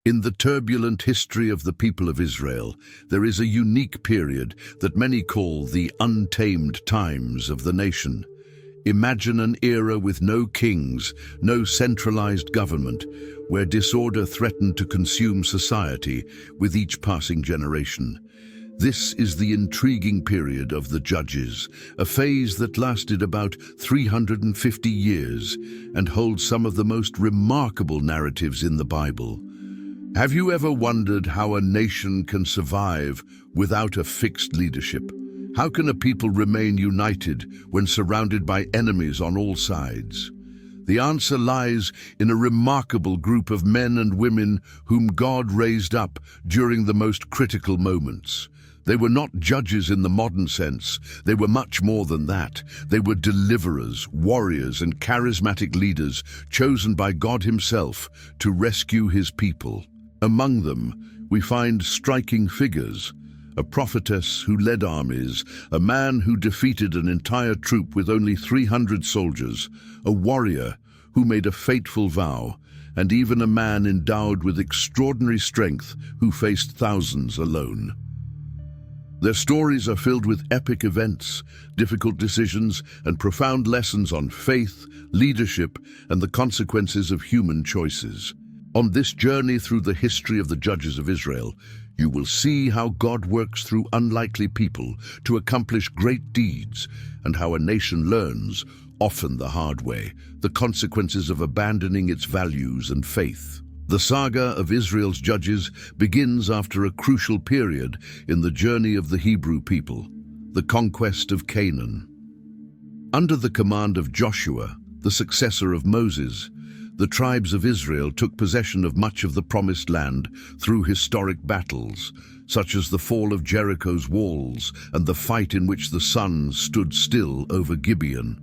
In the turbulent history of the people of Israel, there is a unique period that many call the untamed times of the nation. Imagine an era with no kings, no centralized government, where disorder threatened to consume society with each passing generation. This is the intriguing period of the Judges, a phase that lasted about 350 years and holds some of the most remarkable narratives in the Bible. Have you ever wondered how a nation can survive without a fixed leadership? How can a people remain united when surrounded by enemies on all sides? The answer lies in a remarkable group of men and women whom God raised up during the most critical moments. They were not judges in the modern sense. They were much more than that. They were deliverers, warriors, and charismatic leaders chosen by God Himself to rescue His people. Among them, we find striking figures: a prophetess who led armies, a man who defeated an entire troop with only 300 soldiers, a warrior who made a fateful vow, and even a man endowed with extraordinary strength who faced thousands alone. Their stories are filled with epic events, difficult decisions, and profound lessons on faith, leadership, and the consequences of human choices. On this journey through the history of the Judges of Israel, you will see how God works through unlikely people to accomplish great deeds, and how a nation learns, often the hard way, the consequences of abandoning its values and faith. The saga of Israel's judges begins after a crucial period in the journey of the Hebrew people, the conquest of Canaan. Under the command of Joshua, the successor of Moses, the tribes of Israel took possession of much of the Promised Land through historic battles, such as the fall of Jericho's walls and the fight in which the sun stood still over Gibeon.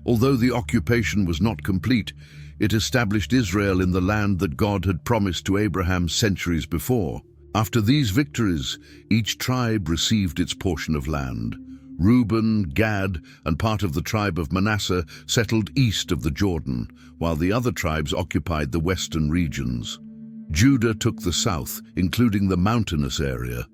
Although the occupation was not complete, it established Israel in the land that God had promised to Abraham centuries before. After these victories, each tribe received its portion of land. Reuben, Gad, and part of the tribe of Manasseh settled east of the Jordan, while the other tribes occupied the western regions. Judah took the south, including the mountainous area.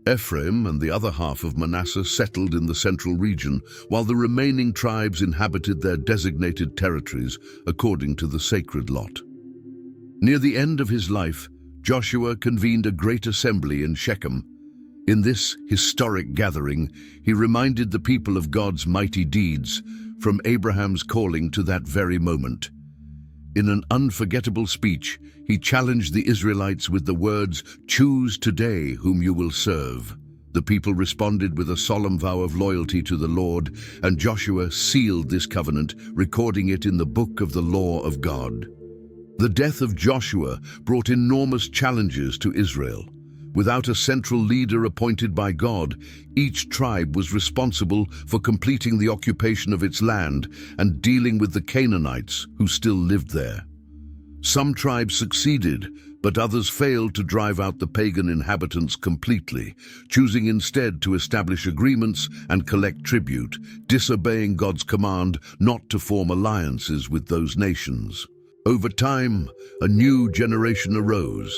Ephraim and the other half of Manasseh settled in the central region, while the remaining tribes inhabited their designated territories according to the sacred lot. Near the end of his life, Joshua convened a great assembly in Shechem. In this historic gathering, he reminded the people of God's mighty deeds, from Abraham's calling to that very moment. In an unforgettable speech, he challenged the Israelites with the words, "Choose today whom you will serve." The people responded with a solemn vow of loyalty to the Lord, and Joshua sealed this covenant, recording it in the book of the law of God. The death of Joshua brought enormous challenges to Israel. Without a central leader appointed by God, each tribe was responsible for completing the occupation of its land and dealing with the Canaanites who still lived there. Some tribes succeeded, but others failed to drive out the pagan inhabitants completely, choosing instead to establish agreements and collect tribute, disobeying God's command not to form alliances with those nations. Over time, a new generation arose,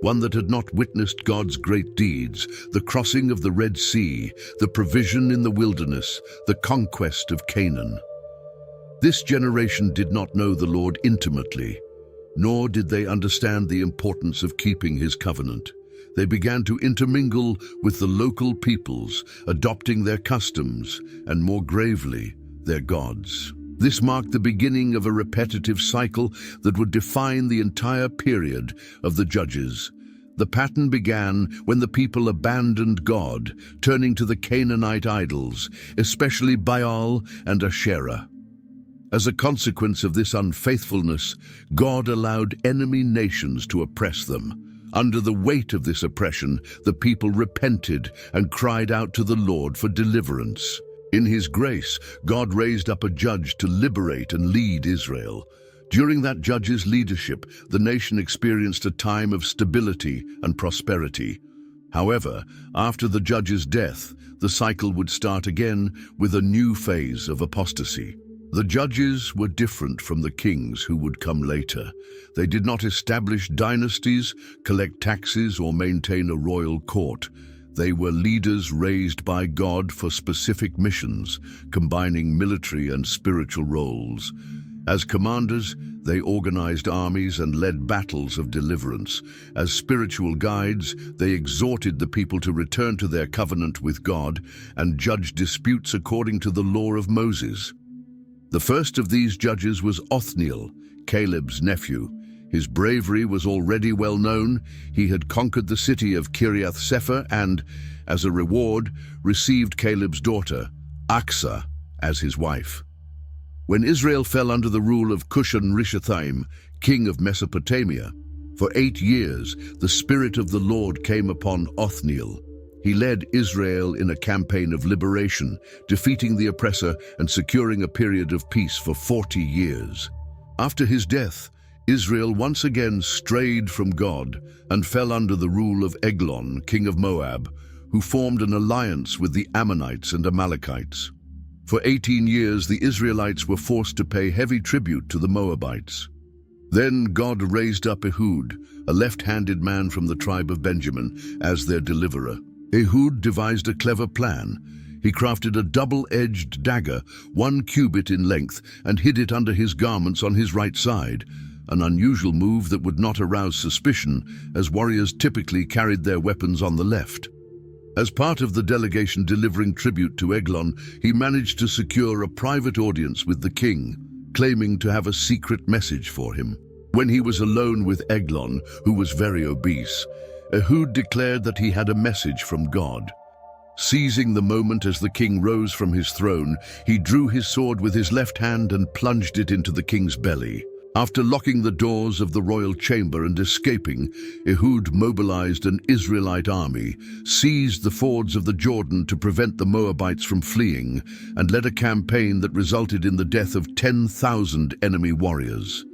one that had not witnessed God's great deeds, the crossing of the Red Sea, the provision in the wilderness, the conquest of Canaan. This generation did not know the Lord intimately, nor did they understand the importance of keeping His covenant. They began to intermingle with the local peoples, adopting their customs, and more gravely, their gods. This marked the beginning of a repetitive cycle that would define the entire period of the Judges. The pattern began when the people abandoned God, turning to the Canaanite idols, especially Baal and Asherah. As a consequence of this unfaithfulness, God allowed enemy nations to oppress them. Under the weight of this oppression, the people repented and cried out to the Lord for deliverance. In His grace, God raised up a judge to liberate and lead Israel. During that judge's leadership, the nation experienced a time of stability and prosperity. However, after the judge's death, the cycle would start again with a new phase of apostasy. The judges were different from the kings who would come later. They did not establish dynasties, collect taxes, or maintain a royal court. They were leaders raised by God for specific missions, combining military and spiritual roles. As commanders, they organized armies and led battles of deliverance. As spiritual guides, they exhorted the people to return to their covenant with God and judge disputes according to the law of Moses. The first of these judges was Othniel, Caleb's nephew. His bravery was already well known. He had conquered the city of Kiriath Sepher and, as a reward, received Caleb's daughter, Achsah, as his wife. When Israel fell under the rule of Cushan-Rishathaim, king of Mesopotamia, for 8 years the Spirit of the Lord came upon Othniel. He led Israel in a campaign of liberation, defeating the oppressor and securing a period of peace for 40 years. After his death, Israel once again strayed from God and fell under the rule of Eglon, king of Moab, who formed an alliance with the Ammonites and Amalekites. For 18 years, the Israelites were forced to pay heavy tribute to the Moabites. Then God raised up Ehud, a left-handed man from the tribe of Benjamin, as their deliverer. Ehud devised a clever plan. He crafted a double-edged dagger, 1 cubit in length, and hid it under his garments on his right side, an unusual move that would not arouse suspicion, as warriors typically carried their weapons on the left. As part of the delegation delivering tribute to Eglon, he managed to secure a private audience with the king, claiming to have a secret message for him. When he was alone with Eglon, who was very obese, Ehud declared that he had a message from God. Seizing the moment as the king rose from his throne, he drew his sword with his left hand and plunged it into the king's belly. After locking the doors of the royal chamber and escaping, Ehud mobilized an Israelite army, seized the fords of the Jordan to prevent the Moabites from fleeing, and led a campaign that resulted in the death of 10,000 enemy warriors.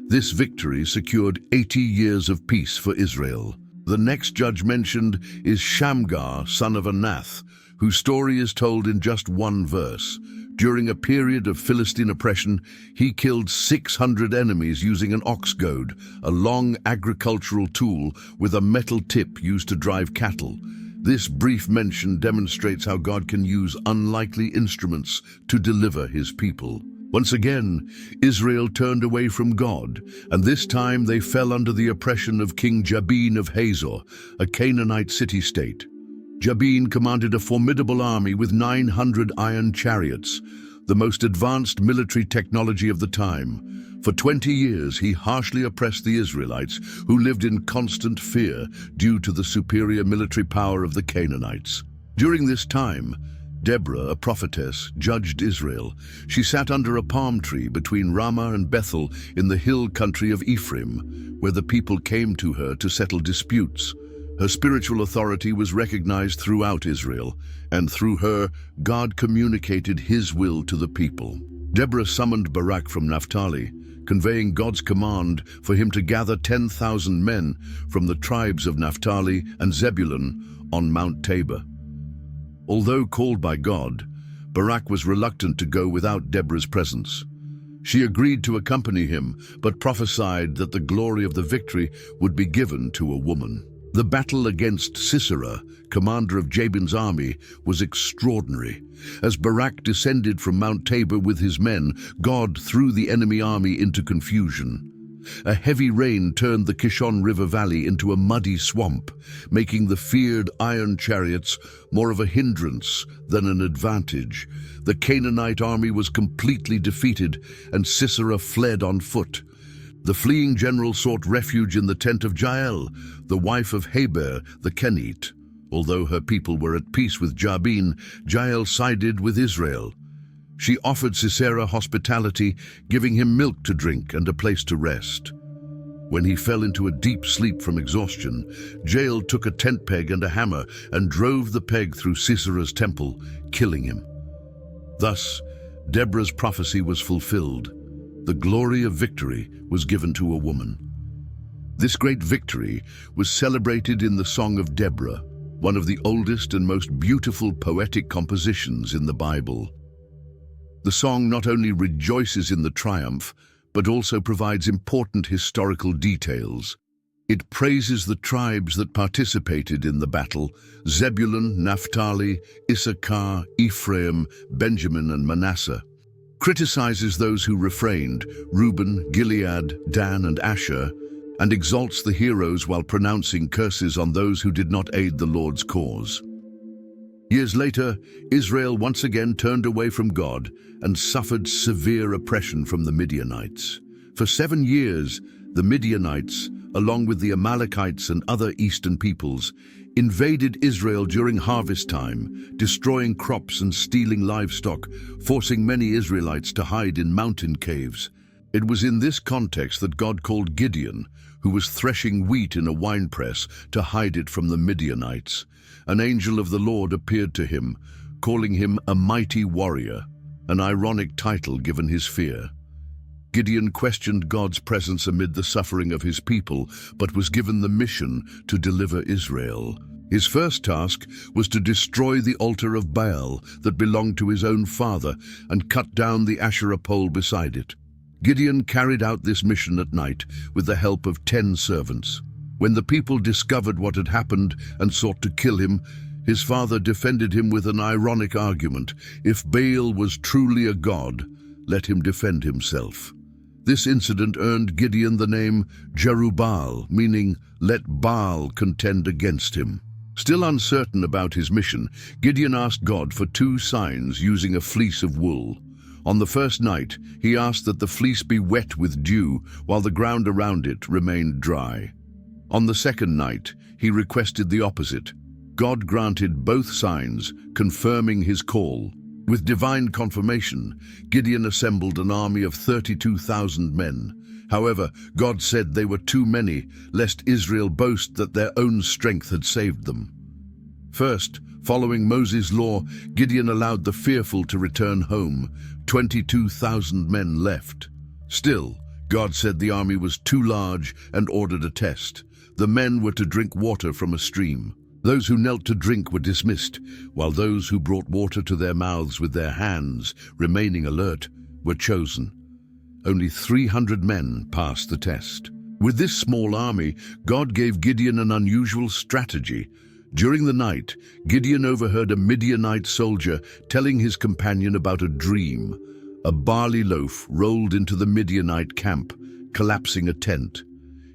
This victory secured 80 years of peace for Israel. The next judge mentioned is Shamgar, son of Anath, whose story is told in just 1 verse. During a period of Philistine oppression, he killed 600 enemies using an ox goad, a long agricultural tool with a metal tip used to drive cattle. This brief mention demonstrates how God can use unlikely instruments to deliver his people. Once again, Israel turned away from God, and this time they fell under the oppression of King Jabin of Hazor, a Canaanite city-state. Jabin commanded a formidable army with 900 iron chariots, the most advanced military technology of the time. For 20 years, he harshly oppressed the Israelites, who lived in constant fear due to the superior military power of the Canaanites. During this time, Deborah, a prophetess, judged Israel. She sat under a palm tree between Ramah and Bethel in the hill country of Ephraim, where the people came to her to settle disputes. Her spiritual authority was recognized throughout Israel, and through her, God communicated his will to the people. Deborah summoned Barak from Naphtali, conveying God's command for him to gather 10,000 men from the tribes of Naphtali and Zebulun on Mount Tabor. Although called by God, Barak was reluctant to go without Deborah's presence. She agreed to accompany him, but prophesied that the glory of the victory would be given to a woman. The battle against Sisera, commander of Jabin's army, was extraordinary. As Barak descended from Mount Tabor with his men, God threw the enemy army into confusion. A heavy rain turned the Kishon River Valley into a muddy swamp, making the feared iron chariots more of a hindrance than an advantage. The Canaanite army was completely defeated, and Sisera fled on foot. The fleeing general sought refuge in the tent of Jael, the wife of Heber the Kenite. Although her people were at peace with Jabin, Jael sided with Israel. She offered Sisera hospitality, giving him milk to drink and a place to rest. When he fell into a deep sleep from exhaustion, Jael took a tent peg and a hammer and drove the peg through Sisera's temple, killing him. Thus, Deborah's prophecy was fulfilled. The glory of victory was given to a woman. This great victory was celebrated in the Song of Deborah, one of the oldest and most beautiful poetic compositions in the Bible. The song not only rejoices in the triumph, but also provides important historical details. It praises the tribes that participated in the battle: Zebulun, Naphtali, Issachar, Ephraim, Benjamin, and Manasseh. Criticizes those who refrained: Reuben, Gilead, Dan, and Asher, and exalts the heroes while pronouncing curses on those who did not aid the Lord's cause. Years later, Israel once again turned away from God and suffered severe oppression from the Midianites. For 7 years, the Midianites, along with the Amalekites and other eastern peoples, invaded Israel during harvest time, destroying crops and stealing livestock, forcing many Israelites to hide in mountain caves. It was in this context that God called Gideon, who was threshing wheat in a winepress, to hide it from the Midianites. An angel of the Lord appeared to him, calling him a mighty warrior, an ironic title given his fear. Gideon questioned God's presence amid the suffering of his people, but was given the mission to deliver Israel. His first task was to destroy the altar of Baal that belonged to his own father and cut down the Asherah pole beside it. Gideon carried out this mission at night with the help of 10 servants. When the people discovered what had happened and sought to kill him, his father defended him with an ironic argument: if Baal was truly a god, let him defend himself. This incident earned Gideon the name Jerubbaal, meaning "let Baal contend against him." Still uncertain about his mission, Gideon asked God for 2 signs using a fleece of wool. On the first night, he asked that the fleece be wet with dew, while the ground around it remained dry. On the second night, he requested the opposite. God granted both signs, confirming his call. With divine confirmation, Gideon assembled an army of 32,000 men. However, God said they were too many, lest Israel boast that their own strength had saved them. First, following Moses' law, Gideon allowed the fearful to return home. 22,000 men left. Still, God said the army was too large and ordered a test. The men were to drink water from a stream. Those who knelt to drink were dismissed, while those who brought water to their mouths with their hands, remaining alert, were chosen. Only 300 men passed the test. With this small army, God gave Gideon an unusual strategy. During the night, Gideon overheard a Midianite soldier telling his companion about a dream. A barley loaf rolled into the Midianite camp, collapsing a tent.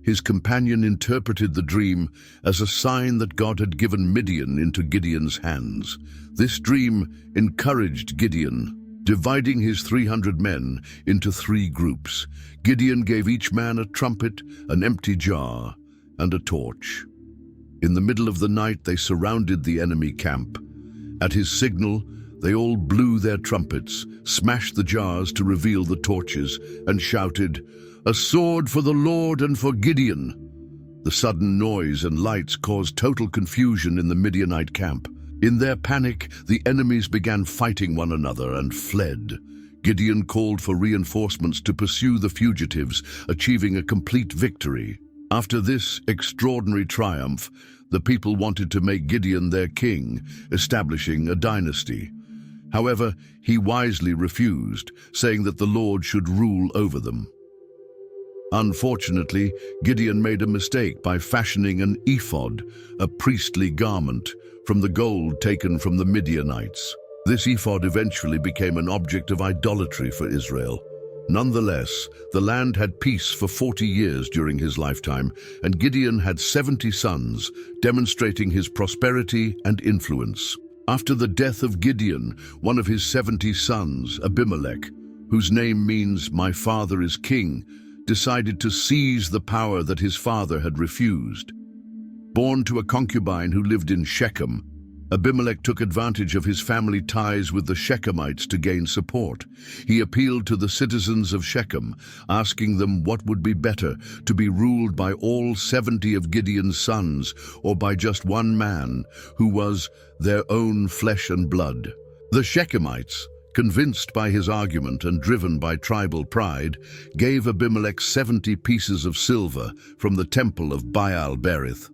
His companion interpreted the dream as a sign that God had given Midian into Gideon's hands. This dream encouraged Gideon. Dividing his 300 men into 3 groups, Gideon gave each man a trumpet, an empty jar, and a torch. In the middle of the night, they surrounded the enemy camp. At his signal, they all blew their trumpets, smashed the jars to reveal the torches, and shouted, "A sword for the Lord and for Gideon!" The sudden noise and lights caused total confusion in the Midianite camp. In their panic, the enemies began fighting one another and fled. Gideon called for reinforcements to pursue the fugitives, achieving a complete victory. After this extraordinary triumph, the people wanted to make Gideon their king, establishing a dynasty. However, he wisely refused, saying that the Lord should rule over them. Unfortunately, Gideon made a mistake by fashioning an ephod, a priestly garment, from the gold taken from the Midianites. This ephod eventually became an object of idolatry for Israel. Nonetheless, the land had peace for 40 years during his lifetime, and Gideon had 70 sons, demonstrating his prosperity and influence. After the death of Gideon, one of his 70 sons, Abimelech, whose name means "my father is king," decided to seize the power that his father had refused. Born to a concubine who lived in Shechem, Abimelech took advantage of his family ties with the Shechemites to gain support. He appealed to the citizens of Shechem, asking them what would be better, to be ruled by all 70 of Gideon's sons, or by just one man, who was their own flesh and blood. The Shechemites, convinced by his argument and driven by tribal pride, gave Abimelech 70 pieces of silver from the temple of Baal-berith.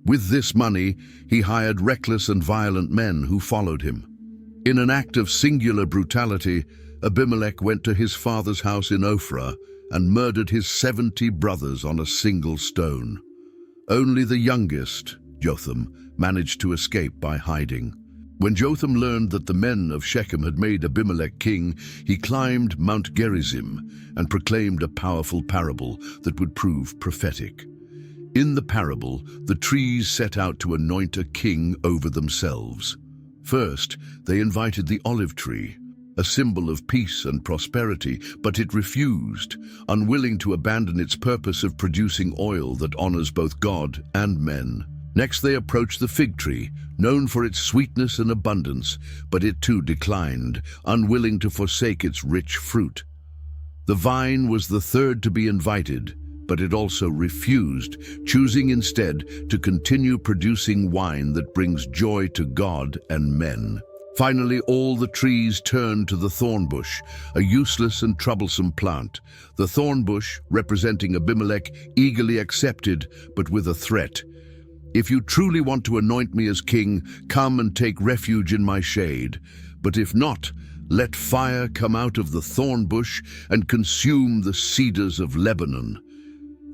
With this money, he hired reckless and violent men who followed him. In an act of singular brutality, Abimelech went to his father's house in Ophrah and murdered his 70 brothers on a single stone. Only the youngest, Jotham, managed to escape by hiding. When Jotham learned that the men of Shechem had made Abimelech king, he climbed Mount Gerizim and proclaimed a powerful parable that would prove prophetic. In the parable, the trees set out to anoint a king over themselves. First, they invited the olive tree, a symbol of peace and prosperity, but it refused, unwilling to abandon its purpose of producing oil that honors both God and men. Next, they approached the fig tree, known for its sweetness and abundance, but it too declined, unwilling to forsake its rich fruit. The vine was the third to be invited, but it also refused, choosing instead to continue producing wine that brings joy to God and men. Finally, all the trees turned to the thorn bush, a useless and troublesome plant. The thorn bush, representing Abimelech, eagerly accepted, but with a threat. "If you truly want to anoint me as king, come and take refuge in my shade. But if not, let fire come out of the thorn bush and consume the cedars of Lebanon."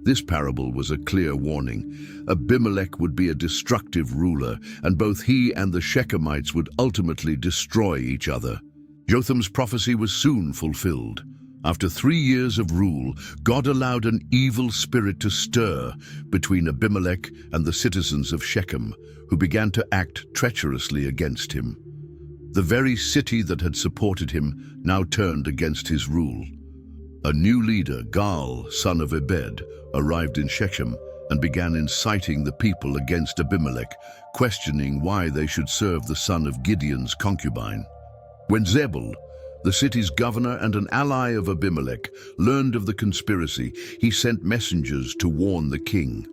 This parable was a clear warning. Abimelech would be a destructive ruler, and both he and the Shechemites would ultimately destroy each other. Jotham's prophecy was soon fulfilled. After 3 years of rule, God allowed an evil spirit to stir between Abimelech and the citizens of Shechem, who began to act treacherously against him. The very city that had supported him now turned against his rule. A new leader, Gaal, son of Ebed, arrived in Shechem and began inciting the people against Abimelech, questioning why they should serve the son of Gideon's concubine. When Zebul, the city's governor and an ally of Abimelech, learned of the conspiracy, he sent messengers to warn the king.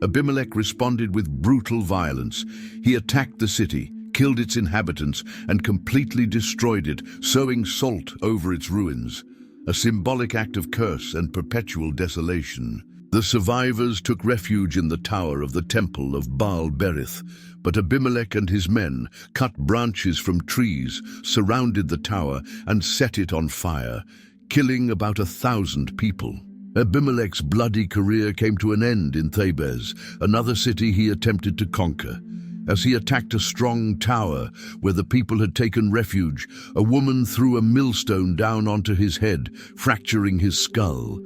Abimelech responded with brutal violence. He attacked the city, killed its inhabitants, and completely destroyed it, sowing salt over its ruins, a symbolic act of curse and perpetual desolation. The survivors took refuge in the tower of the temple of Baal-berith, but Abimelech and his men cut branches from trees, surrounded the tower, and set it on fire, killing about 1,000 people. Abimelech's bloody career came to an end in Thebez, another city he attempted to conquer. As he attacked a strong tower where the people had taken refuge, a woman threw a millstone down onto his head, fracturing his skull.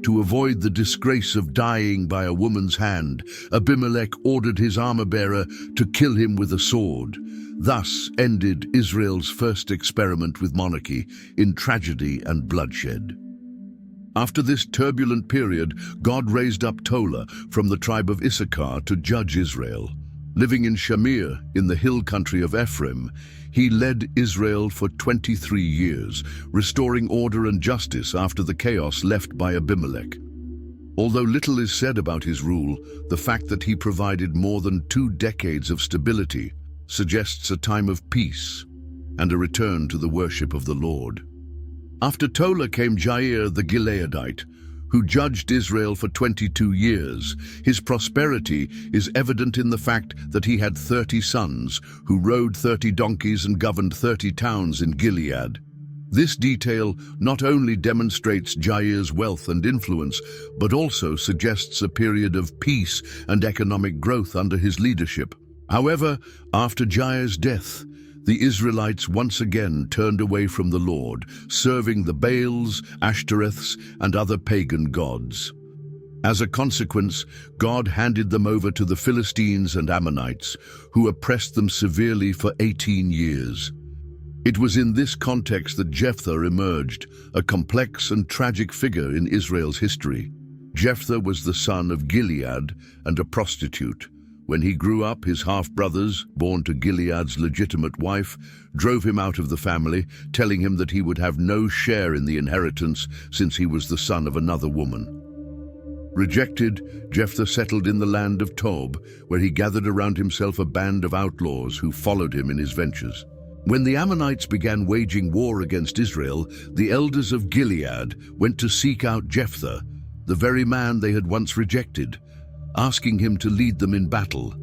To avoid the disgrace of dying by a woman's hand, Abimelech ordered his armor-bearer to kill him with a sword. Thus ended Israel's first experiment with monarchy in tragedy and bloodshed. After this turbulent period, God raised up Tola from the tribe of Issachar to judge Israel. Living in Shamir, in the hill country of Ephraim, he led Israel for 23 years, restoring order and justice after the chaos left by Abimelech. Although little is said about his rule, the fact that he provided more than 2 decades of stability suggests a time of peace and a return to the worship of the Lord. After Tola came Jair the Gileadite, who judged Israel for 22 years. His prosperity is evident in the fact that he had 30 sons, who rode 30 donkeys and governed 30 towns in Gilead. This detail not only demonstrates Jair's wealth and influence, but also suggests a period of peace and economic growth under his leadership. However, after Jair's death, the Israelites once again turned away from the Lord, serving the Baals, Ashtoreths, and other pagan gods. As a consequence, God handed them over to the Philistines and Ammonites, who oppressed them severely for 18 years. It was in this context that Jephthah emerged, a complex and tragic figure in Israel's history. Jephthah was the son of Gilead and a prostitute. When he grew up, his half-brothers, born to Gilead's legitimate wife, drove him out of the family, telling him that he would have no share in the inheritance since he was the son of another woman. Rejected, Jephthah settled in the land of Tob, where he gathered around himself a band of outlaws who followed him in his ventures. When the Ammonites began waging war against Israel, the elders of Gilead went to seek out Jephthah, the very man they had once rejected, asking him to lead them in battle.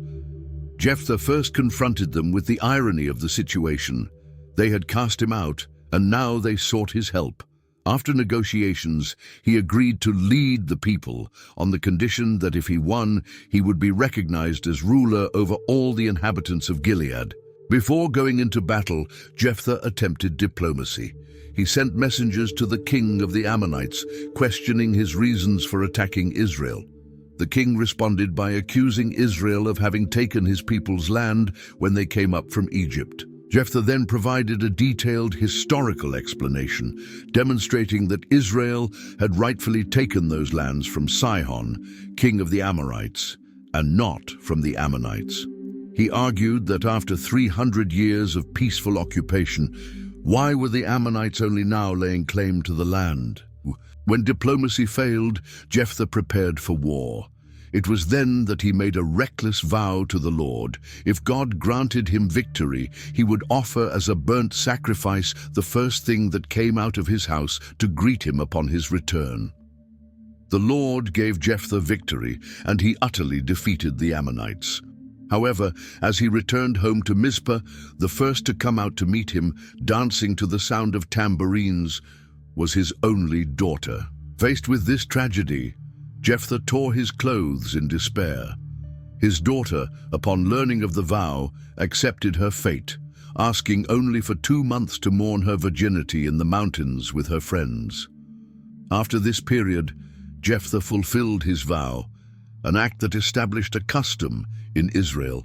Jephthah first confronted them with the irony of the situation. They had cast him out, and now they sought his help. After negotiations, he agreed to lead the people on the condition that if he won, he would be recognized as ruler over all the inhabitants of Gilead. Before going into battle, Jephthah attempted diplomacy. He sent messengers to the king of the Ammonites, questioning his reasons for attacking Israel. The king responded by accusing Israel of having taken his people's land when they came up from Egypt. Jephthah then provided a detailed historical explanation, demonstrating that Israel had rightfully taken those lands from Sihon, king of the Amorites, and not from the Ammonites. He argued that after 300 years of peaceful occupation, why were the Ammonites only now laying claim to the land? When diplomacy failed, Jephthah prepared for war. It was then that he made a reckless vow to the Lord. If God granted him victory, he would offer as a burnt sacrifice the first thing that came out of his house to greet him upon his return. The Lord gave Jephthah victory, and he utterly defeated the Ammonites. However, as he returned home to Mizpah, the first to come out to meet him, dancing to the sound of tambourines, was his only daughter. Faced with this tragedy, Jephthah tore his clothes in despair. His daughter, upon learning of the vow, accepted her fate, asking only for 2 months to mourn her virginity in the mountains with her friends. After this period, Jephthah fulfilled his vow, an act that established a custom in Israel.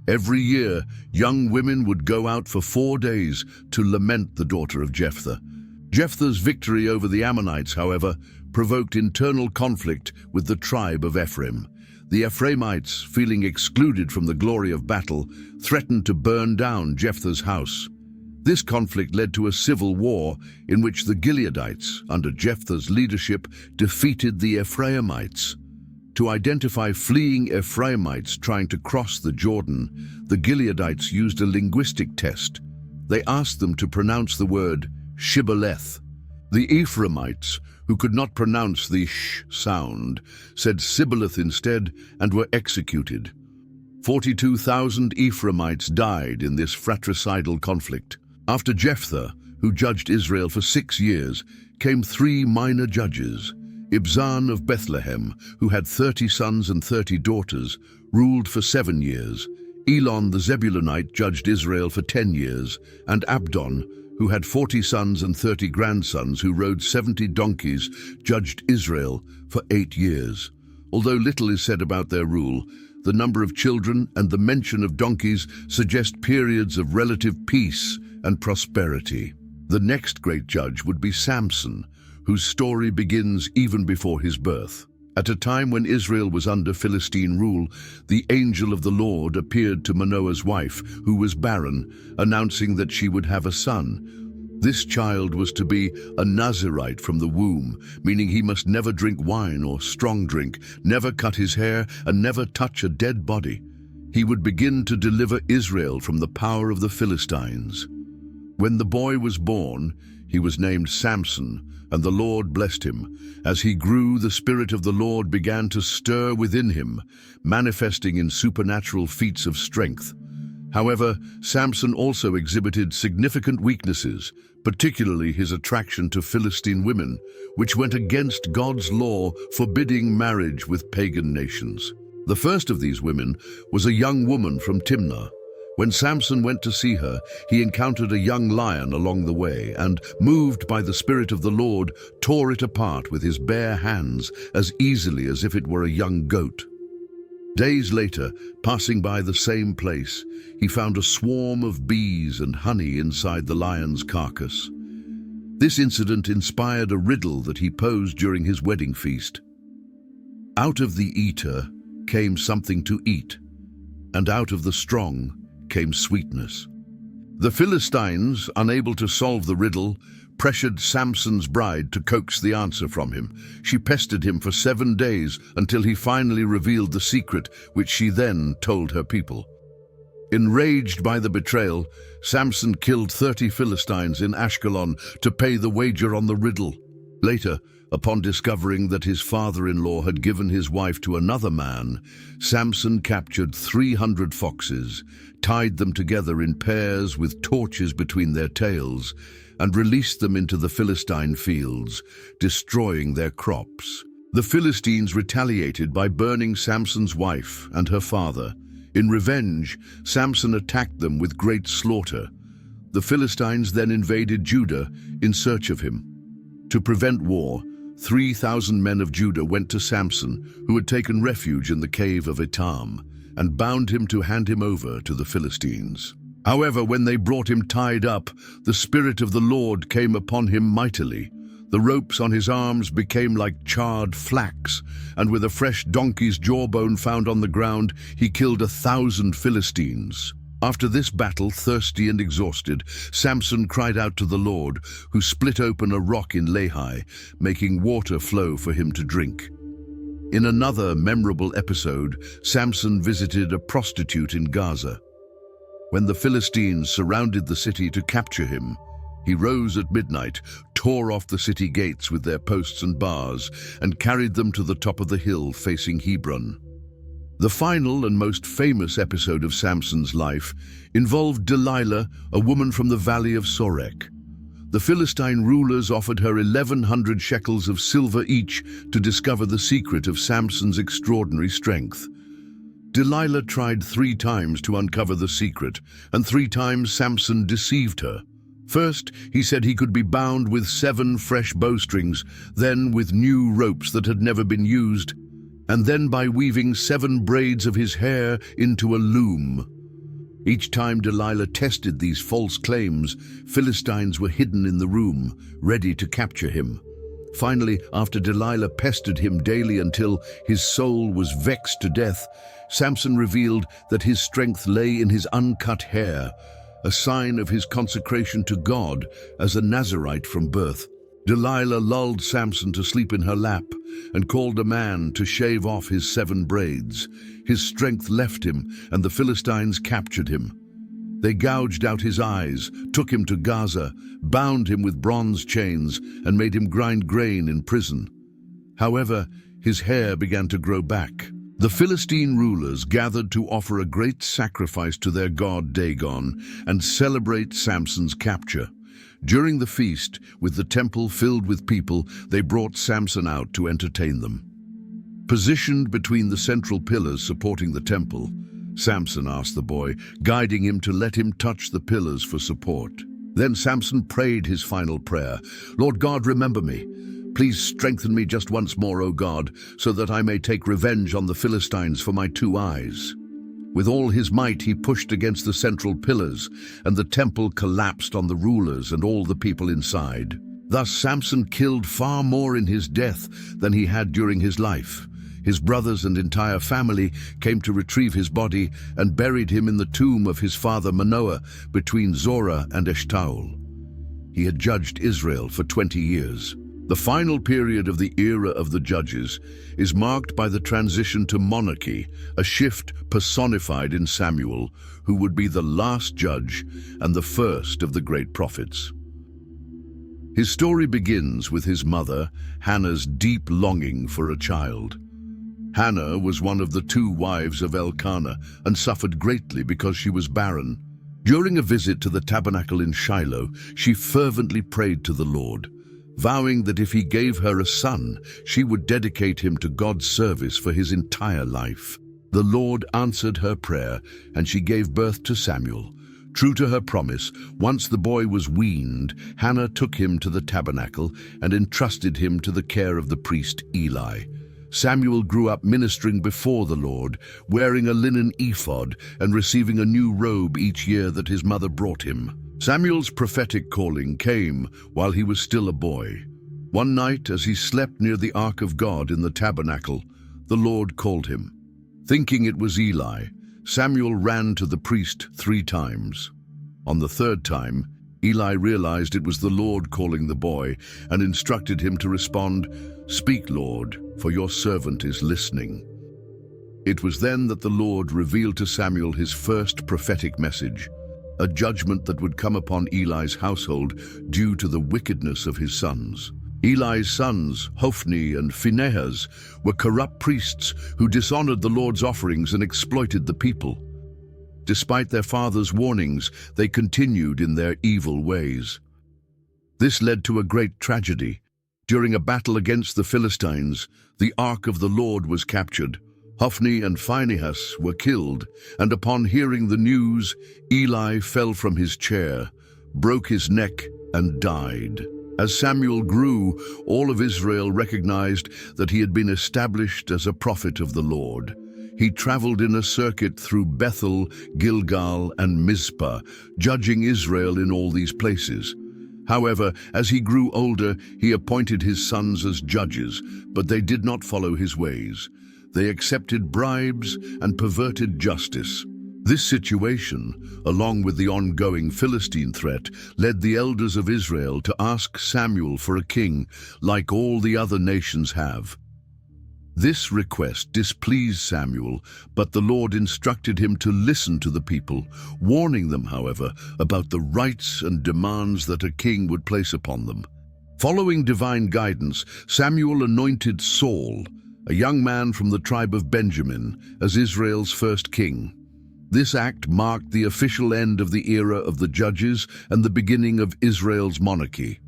Every year, young women would go out for 4 days to lament the daughter of Jephthah. Jephthah's victory over the Ammonites, however, provoked internal conflict with the tribe of Ephraim. The Ephraimites, feeling excluded from the glory of battle, threatened to burn down Jephthah's house. This conflict led to a civil war in which the Gileadites, under Jephthah's leadership, defeated the Ephraimites. To identify fleeing Ephraimites trying to cross the Jordan, the Gileadites used a linguistic test. They asked them to pronounce the word Shibboleth. The Ephraimites, who could not pronounce the sh sound, said Sibboleth instead and were executed. 42,000 Ephraimites died in this fratricidal conflict. After Jephthah, who judged Israel for 6 years, came 3 minor judges. Ibzan of Bethlehem, who had 30 sons and 30 daughters, ruled for 7 years. Elon the Zebulunite judged Israel for 10 years, and Abdon, who had 40 sons and 30 grandsons who rode 70 donkeys, judged Israel for 8 years. Although little is said about their rule, the number of children and the mention of donkeys suggest periods of relative peace and prosperity. The next great judge would be Samson, whose story begins even before his birth. At a time when Israel was under Philistine rule, the angel of the Lord appeared to Manoah's wife, who was barren, announcing that she would have a son. This child was to be a Nazirite from the womb, meaning he must never drink wine or strong drink, never cut his hair, and never touch a dead body. He would begin to deliver Israel from the power of the Philistines. When the boy was born, he was named Samson, and the Lord blessed him. As he grew, the Spirit of the Lord began to stir within him, manifesting in supernatural feats of strength. However, Samson also exhibited significant weaknesses, particularly his attraction to Philistine women, which went against God's law forbidding marriage with pagan nations. The first of these women was a young woman from Timnah. When Samson went to see her, he encountered a young lion along the way and, moved by the Spirit of the Lord, tore it apart with his bare hands as easily as if it were a young goat. Days later, passing by the same place, he found a swarm of bees and honey inside the lion's carcass. This incident inspired a riddle that he posed during his wedding feast. Out of the eater came something to eat, and out of the strong came sweetness. The Philistines, unable to solve the riddle, pressured Samson's bride to coax the answer from him. She pestered him for 7 days until he finally revealed the secret, which she then told her people. Enraged by the betrayal, Samson killed 30 Philistines in Ashkelon to pay the wager on the riddle. Later, upon discovering that his father-in-law had given his wife to another man, Samson captured 300 foxes, tied them together in pairs with torches between their tails, and released them into the Philistine fields, destroying their crops. The Philistines retaliated by burning Samson's wife and her father. In revenge, Samson attacked them with great slaughter. The Philistines then invaded Judah in search of him. To prevent war, 3,000 men of Judah went to Samson, who had taken refuge in the cave of Etam, and bound him to hand him over to the Philistines. However, when they brought him tied up, the Spirit of the Lord came upon him mightily. The ropes on his arms became like charred flax, and with a fresh donkey's jawbone found on the ground, he killed 1,000 Philistines. After this battle, thirsty and exhausted, Samson cried out to the Lord, who split open a rock in Lehi, making water flow for him to drink. In another memorable episode, Samson visited a prostitute in Gaza. When the Philistines surrounded the city to capture him, he rose at midnight, tore off the city gates with their posts and bars, and carried them to the top of the hill facing Hebron. The final and most famous episode of Samson's life involved Delilah, a woman from the valley of Sorek. The Philistine rulers offered her 1,100 shekels of silver each to discover the secret of Samson's extraordinary strength. Delilah tried 3 times to uncover the secret, and 3 times Samson deceived her. First, he said he could be bound with 7 fresh bowstrings, then with new ropes that had never been used, and then by weaving 7 braids of his hair into a loom. Each time Delilah tested these false claims, Philistines were hidden in the room, ready to capture him. Finally, after Delilah pestered him daily until his soul was vexed to death, Samson revealed that his strength lay in his uncut hair, a sign of his consecration to God as a Nazirite from birth. Delilah lulled Samson to sleep in her lap and called a man to shave off his 7 braids. His strength left him, and the Philistines captured him. They gouged out his eyes, took him to Gaza, bound him with bronze chains, and made him grind grain in prison. However, his hair began to grow back. The Philistine rulers gathered to offer a great sacrifice to their god Dagon and celebrate Samson's capture. During the feast, with the temple filled with people, they brought Samson out to entertain them. Positioned between the central pillars supporting the temple, Samson asked the boy, guiding him to let him touch the pillars for support. Then Samson prayed his final prayer. "Lord God, remember me. Please strengthen me just once more, O God, so that I may take revenge on the Philistines for my 2 eyes." With all his might he pushed against the central pillars, and the temple collapsed on the rulers and all the people inside. Thus Samson killed far more in his death than he had during his life. His brothers and entire family came to retrieve his body and buried him in the tomb of his father Manoah between Zorah and Eshtaol. He had judged Israel for 20 years. The final period of the era of the judges is marked by the transition to monarchy, a shift personified in Samuel, who would be the last judge and the first of the great prophets. His story begins with his mother, Hannah's deep longing for a child. Hannah was one of the 2 wives of Elkanah and suffered greatly because she was barren. During a visit to the tabernacle in Shiloh, she fervently prayed to the Lord, vowing that if he gave her a son, she would dedicate him to God's service for his entire life. The Lord answered her prayer, and she gave birth to Samuel. True to her promise, once the boy was weaned, Hannah took him to the tabernacle and entrusted him to the care of the priest Eli. Samuel grew up ministering before the Lord, wearing a linen ephod and receiving a new robe each year that his mother brought him. Samuel's prophetic calling came while he was still a boy. One night, as he slept near the ark of God in the tabernacle, the Lord called him. Thinking it was Eli, Samuel ran to the priest 3 times. On the 3rd time, Eli realized it was the Lord calling the boy and instructed him to respond, "Speak, Lord, for your servant is listening." It was then that the Lord revealed to Samuel his first prophetic message, a judgment that would come upon Eli's household due to the wickedness of his sons. Eli's sons, Hophni and Phinehas, were corrupt priests who dishonored the Lord's offerings and exploited the people. Despite their father's warnings, they continued in their evil ways. This led to a great tragedy. During a battle against the Philistines, the Ark of the Lord was captured. Hophni and Phinehas were killed, and upon hearing the news, Eli fell from his chair, broke his neck, and died. As Samuel grew, all of Israel recognized that he had been established as a prophet of the Lord. He traveled in a circuit through Bethel, Gilgal, and Mizpah, judging Israel in all these places. However, as he grew older, he appointed his sons as judges, but they did not follow his ways. They accepted bribes and perverted justice. This situation, along with the ongoing Philistine threat, led the elders of Israel to ask Samuel for a king, like all the other nations have. This request displeased Samuel, but the Lord instructed him to listen to the people, warning them, however, about the rights and demands that a king would place upon them. Following divine guidance, Samuel anointed Saul, a young man from the tribe of Benjamin, as Israel's first king. This act marked the official end of the era of the judges and the beginning of Israel's monarchy.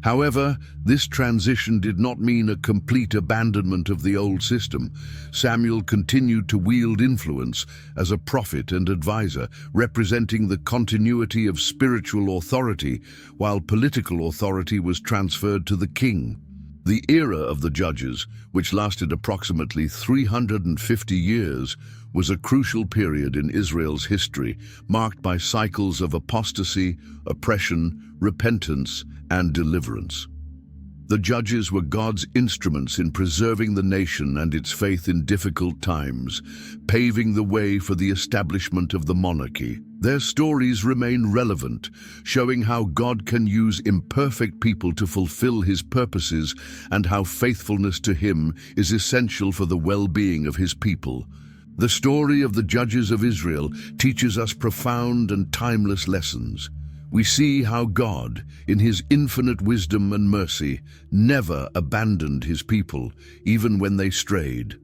However, this transition did not mean a complete abandonment of the old system. Samuel continued to wield influence as a prophet and advisor, representing the continuity of spiritual authority, while political authority was transferred to the king. The era of the judges, which lasted approximately 350 years, was a crucial period in Israel's history, marked by cycles of apostasy, oppression, repentance, and deliverance. The judges were God's instruments in preserving the nation and its faith in difficult times, paving the way for the establishment of the monarchy. Their stories remain relevant, showing how God can use imperfect people to fulfill his purposes and how faithfulness to him is essential for the well-being of his people. The story of the judges of Israel teaches us profound and timeless lessons. We see how God, in his infinite wisdom and mercy, never abandoned his people, even when they strayed.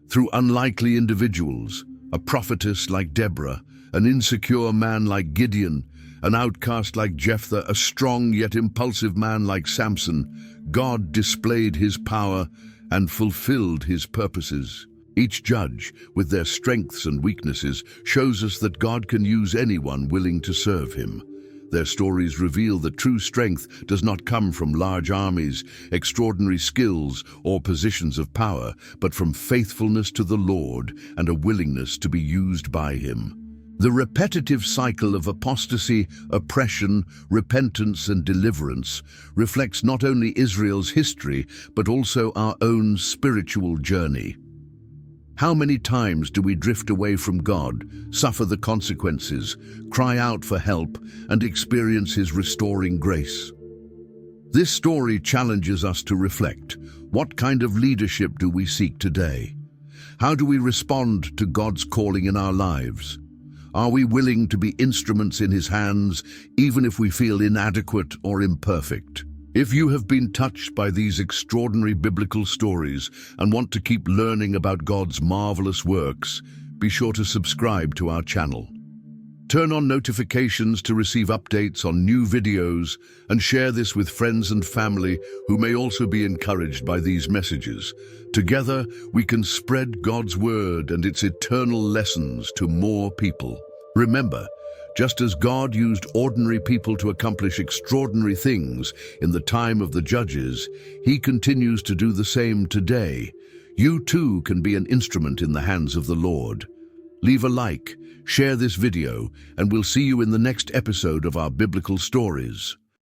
Through unlikely individuals, a prophetess like Deborah, an insecure man like Gideon, an outcast like Jephthah, a strong yet impulsive man like Samson, God displayed his power and fulfilled his purposes. Each judge, with their strengths and weaknesses, shows us that God can use anyone willing to serve him. Their stories reveal that true strength does not come from large armies, extraordinary skills, or positions of power, but from faithfulness to the Lord and a willingness to be used by him. The repetitive cycle of apostasy, oppression, repentance, and deliverance reflects not only Israel's history, but also our own spiritual journey. How many times do we drift away from God, suffer the consequences, cry out for help, and experience his restoring grace? This story challenges us to reflect. What kind of leadership do we seek today? How do we respond to God's calling in our lives? Are we willing to be instruments in his hands, even if we feel inadequate or imperfect? If you have been touched by these extraordinary biblical stories and want to keep learning about God's marvelous works, be sure to subscribe to our channel. Turn on notifications to receive updates on new videos and share this with friends and family who may also be encouraged by these messages. Together, we can spread God's word and its eternal lessons to more people. Remember, just as God used ordinary people to accomplish extraordinary things in the time of the judges, he continues to do the same today. You too can be an instrument in the hands of the Lord. Leave a like, share this video, and we'll see you in the next episode of our biblical stories.